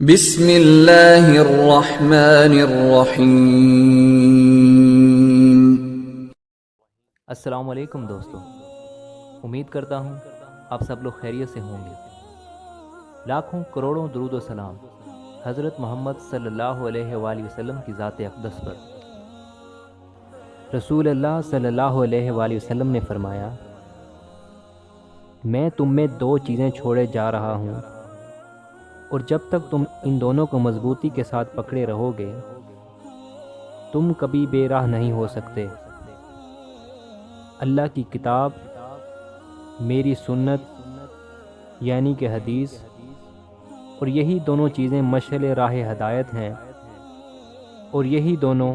بسم اللہ الرحمن الرحیم۔ السلام علیکم دوستو، امید کرتا ہوں آپ سب لوگ خیریت سے ہوں گے۔ لاکھوں کروڑوں درود و سلام حضرت محمد صلی اللہ علیہ وآلہ وسلم کی ذات اقدس پر۔ رسول اللہ صلی اللہ علیہ وآلہ وسلم نے فرمایا، میں تم میں دو چیزیں چھوڑے جا رہا ہوں، اور جب تک تم ان دونوں کو مضبوطی کے ساتھ پکڑے رہو گے تم کبھی بے راہ نہیں ہو سکتے۔ اللہ کی کتاب، میری سنت یعنی کہ حدیث، اور یہی دونوں چیزیں مشعل راہ ہدایت ہیں، اور یہی دونوں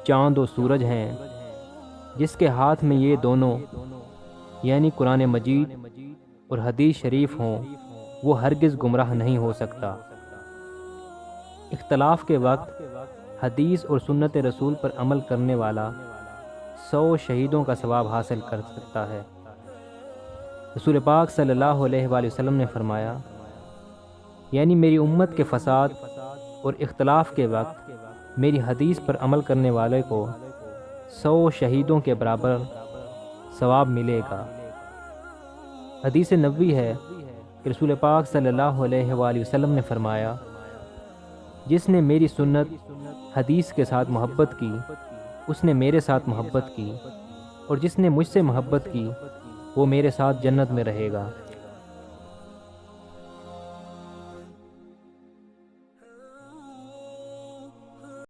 چاند و سورج ہیں۔ جس کے ہاتھ میں یہ دونوں یعنی قرآن مجید اور حدیث شریف ہوں وہ ہرگز گمراہ نہیں ہو سکتا۔ اختلاف کے وقت حدیث اور سنت رسول پر عمل کرنے والا 100 شہیدوں کا ثواب حاصل کر سکتا ہے۔ رسول پاک صلی اللہ علیہ وآلہ وسلم نے فرمایا، یعنی میری امت کے فساد اور اختلاف کے وقت میری حدیث پر عمل کرنے والے کو 100 شہیدوں کے برابر ثواب ملے گا۔ حدیث نبوی ہے کہ رسول پاک صلی اللہ علیہ وآلہ وسلم نے فرمایا، جس نے میری سنت حدیث کے ساتھ محبت کی اس نے میرے ساتھ محبت کی، اور جس نے مجھ سے محبت کی وہ میرے ساتھ جنت میں رہے گا۔